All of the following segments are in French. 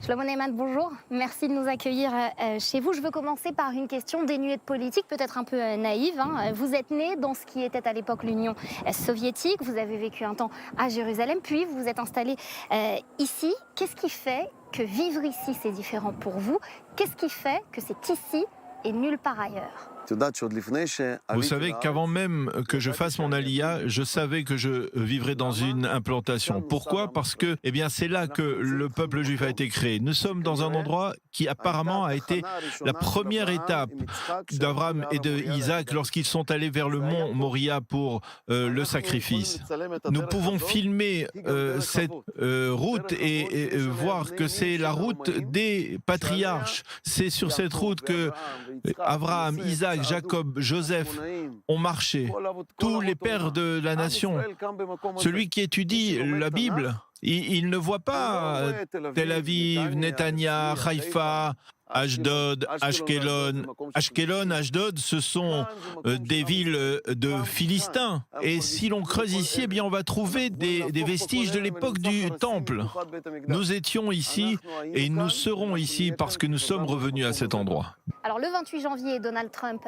Shlomo Neyman, bonjour. Merci de nous accueillir chez vous. Je veux commencer par une question dénuée de politique, peut-être un peu naïve. Vous êtes né dans ce qui était à l'époque l'Union soviétique. Vous avez vécu un temps à Jérusalem, puis vous vous êtes installé ici. Qu'est-ce qui fait que vivre ici, c'est différent pour vous? Qu'est-ce qui fait que c'est ici et nulle part ailleurs? Vous savez qu'avant même que je fasse mon alia, je savais que je vivrais dans une implantation. Pourquoi? Parce que, c'est là que le peuple juif a été créé. Nous sommes dans un endroit qui apparemment a été la première étape d'Abraham et d'Isaac lorsqu'ils sont allés vers le mont Moria pour le sacrifice. Nous pouvons filmer cette route et voir que c'est la route des patriarches. C'est sur cette route que Abraham, Isaac, Jacob, Joseph ont marché. Tous les pères de la nation. Celui qui étudie la Bible, il ne voit pas Tel Aviv, Netanya, Haïfa, Ashdod, Ashkelon. Ashkelon, Ashdod, ce sont des villes de Philistins. Et si l'on creuse ici, on va trouver des vestiges de l'époque du Temple. Nous étions ici et nous serons ici parce que nous sommes revenus à cet endroit. Alors le 28 janvier, Donald Trump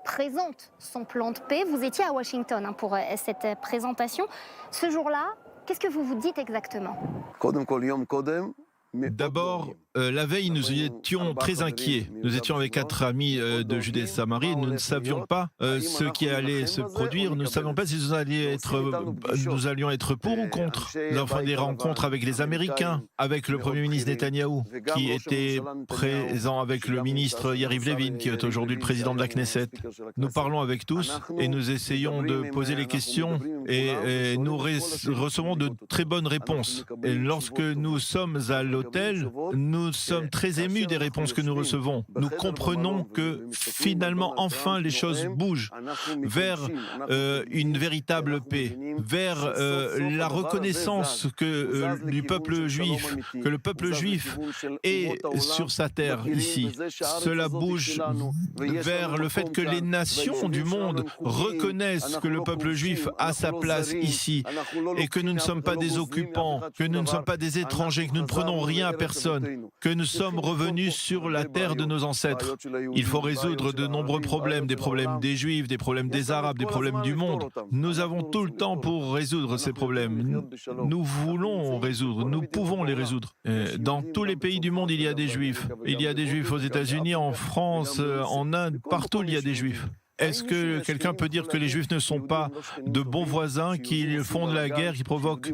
présente son plan de paix. Vous étiez à Washington pour cette présentation. Ce jour-là, qu'est-ce que vous vous dites exactement? D'abord, la veille, nous étions très inquiets. Nous étions avec 4 amis de Judée et Samarie. Nous ne savions pas ce qui allait se produire. Nous ne savions pas si nous allions être pour ou contre. Nous avons fait des rencontres avec les Américains, avec le Premier ministre Netanyahou, qui était présent avec le ministre Yariv Levin, qui est aujourd'hui le président de la Knesset. Nous parlons avec tous et nous essayons de poser les questions et nous recevons de très bonnes réponses. Et lorsque nous sommes à l'hôtel, nous sommes très émus des réponses que nous recevons. Nous comprenons que finalement, enfin, les choses bougent vers une véritable paix, vers la reconnaissance du peuple juif, que le peuple juif est sur sa terre ici. Cela bouge vers le fait que les nations du monde reconnaissent que le peuple juif a sa place ici et que nous ne sommes pas des occupants, que nous ne sommes pas des étrangers, que nous ne prenons rien à personne, que nous sommes revenus sur la terre de nos ancêtres. Il faut résoudre de nombreux problèmes, des problèmes des Juifs, des problèmes des Arabes, des problèmes du monde. Nous avons tout le temps pour résoudre ces problèmes. Nous voulons résoudre, nous pouvons les résoudre. Dans tous les pays du monde, il y a des Juifs. Il y a des Juifs aux États-Unis, en France, en Inde, partout il y a des Juifs. Est-ce que quelqu'un peut dire que les Juifs ne sont pas de bons voisins, qu'ils font de la guerre, qui provoquent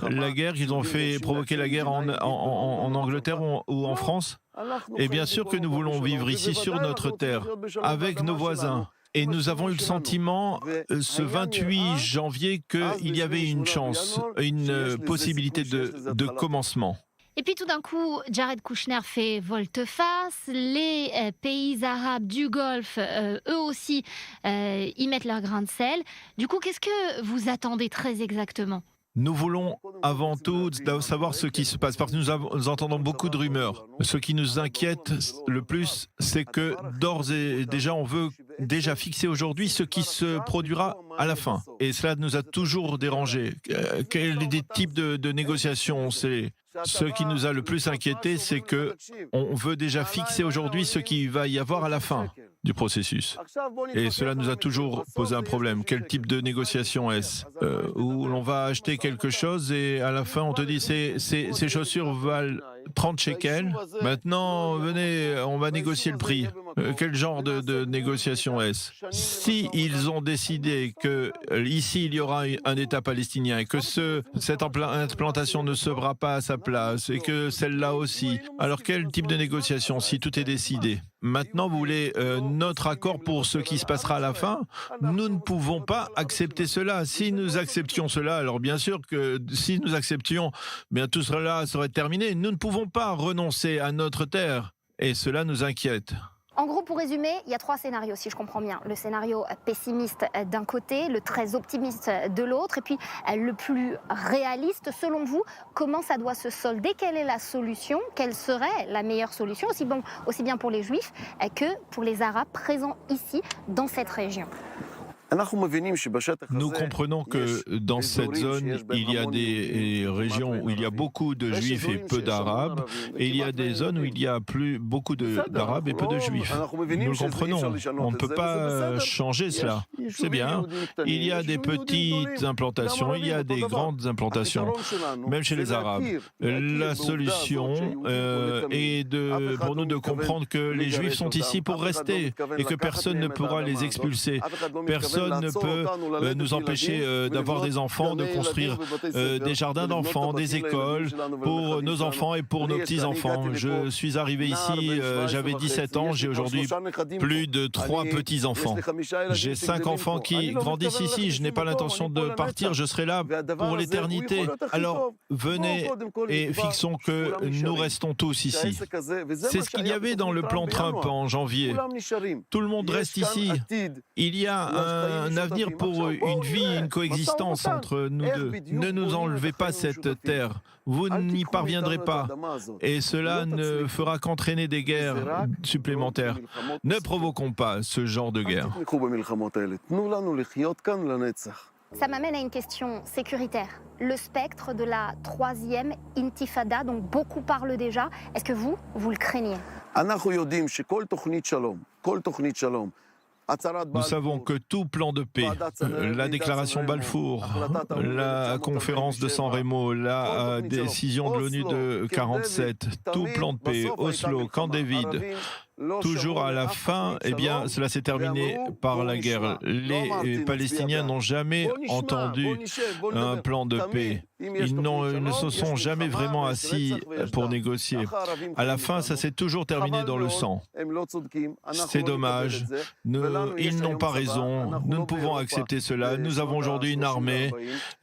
la guerre, qu'ils ont fait provoquer la guerre en Angleterre ou en France? Et bien sûr que nous voulons vivre ici sur notre terre, avec nos voisins. Et nous avons eu le sentiment, ce 28 janvier, qu'il y avait une chance, une possibilité de commencement. Et puis tout d'un coup, Jared Kushner fait volte-face, les pays arabes du Golfe, eux aussi, y mettent leur grain de sel. Du coup, qu'est-ce que vous attendez très exactement? Nous voulons avant tout savoir ce qui se passe, parce que nous entendons beaucoup de rumeurs. Ce qui nous inquiète le plus, c'est que d'ores et déjà, on veut déjà fixer aujourd'hui ce qui se produira à la fin. Et cela nous a toujours dérangés. Quel type de négociations c'est? Ce qui nous a le plus inquiété, c'est que on veut déjà fixer aujourd'hui ce qu'il va y avoir à la fin du processus. Et cela nous a toujours posé un problème. Quel type de négociation est-ce? Où l'on va acheter quelque chose et à la fin on te dit ces chaussures valent 30 shekels. Maintenant, venez, on va négocier le prix. Quel genre de négociation est-ce? Si ils ont décidé que ici il y aura un État palestinien et que cette implantation ne sera pas à sa place et que celle-là aussi, alors quel type de négociation si tout est décidé? Maintenant, vous voulez notre accord pour ce qui se passera à la fin? Nous ne pouvons pas accepter cela. Si nous acceptions cela, alors bien sûr que si nous acceptions, tout cela serait terminé. Nous ne pouvons pas renoncer à notre terre et cela nous inquiète. En gros, pour résumer, il y a 3 scénarios, si je comprends bien. Le scénario pessimiste d'un côté, le très optimiste de l'autre, et puis le plus réaliste, selon vous, comment ça doit se solder? Quelle est la solution? Quelle serait la meilleure solution, aussi bien pour les Juifs que pour les Arabes présents ici, dans cette région? Nous comprenons que dans cette zone, il y a des régions où il y a beaucoup de juifs et peu d'arabes, et il y a des zones où il y a beaucoup d'arabes et peu de juifs. Nous le comprenons, on ne peut pas changer cela. C'est bien, il y a des petites implantations, il y a des grandes implantations, même chez les arabes. La solution est pour nous de comprendre que les juifs sont ici pour rester et que personne ne pourra les expulser. Personne ne peut nous empêcher d'avoir des enfants, de construire des jardins d'enfants, des écoles pour nos enfants et pour nos petits-enfants. Je suis arrivé ici, j'avais 17 ans, j'ai aujourd'hui plus de 3 petits-enfants. J'ai 5 enfants qui grandissent ici, je n'ai pas l'intention de partir, je serai là pour l'éternité. Alors venez et fixons que nous restons tous ici. C'est ce qu'il y avait dans le plan Trump en janvier. Tout le monde reste ici. Il y a un avenir pour une vie, une coexistence entre nous deux. Ne nous enlevez pas cette terre. Vous n'y parviendrez pas. Et cela ne fera qu'entraîner des guerres supplémentaires. Ne provoquons pas ce genre de guerre. Ça m'amène à une question sécuritaire. Le spectre de la 3e intifada, dont beaucoup parlent déjà, est-ce que vous le craignez? Nous savons que tout plan de paix, la déclaration Balfour, la conférence de San Remo, la décision de l'ONU de 1947, tout plan de paix, Oslo, Camp David, toujours à la fin, eh bien, cela s'est terminé par la guerre. Les Palestiniens n'ont jamais entendu un plan de paix. Ils ne se sont jamais vraiment assis pour négocier. À la fin, ça s'est toujours terminé dans le sang. C'est dommage. Ils n'ont pas raison. Nous ne pouvons accepter cela. Nous avons aujourd'hui une armée.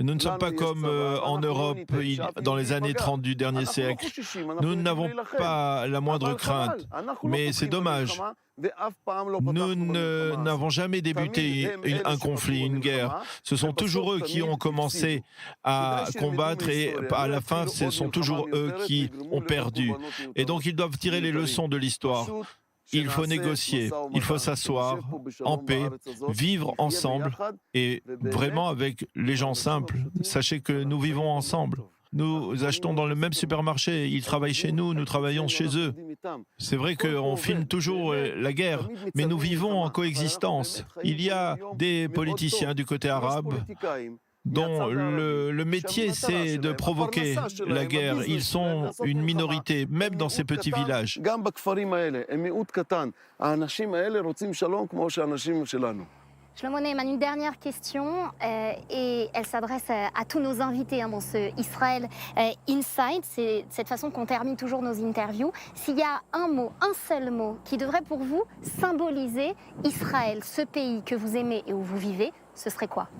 Nous ne sommes pas comme en Europe dans les années 30 du dernier siècle. Nous n'avons pas la moindre crainte. Mais c'est dommage. Nous n'avons jamais débuté un conflit, une guerre. Ce sont toujours eux qui ont commencé à combattre et à la fin, ce sont toujours eux qui ont perdu. Et donc, ils doivent tirer les leçons de l'histoire. Il faut négocier, il faut s'asseoir en paix, vivre ensemble et vraiment avec les gens simples. Sachez que nous vivons ensemble. Nous achetons dans le même supermarché, ils travaillent chez nous, nous travaillons chez eux. C'est vrai qu'on filme toujours la guerre, mais nous vivons en coexistence. Il y a des politiciens du côté arabe dont le métier c'est de provoquer la guerre. Ils sont une minorité, même dans ces petits villages. Shlomo Neyman, une dernière question et elle s'adresse à tous nos invités dans ce Israël Inside. C'est cette façon qu'on termine toujours nos interviews. S'il y a un mot, un seul mot qui devrait pour vous symboliser Israël, ce pays que vous aimez et où vous vivez, ce serait quoi?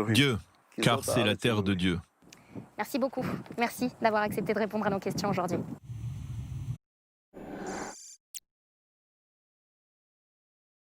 Dieu, car c'est la terre de Dieu. Merci beaucoup. Merci d'avoir accepté de répondre à nos questions aujourd'hui.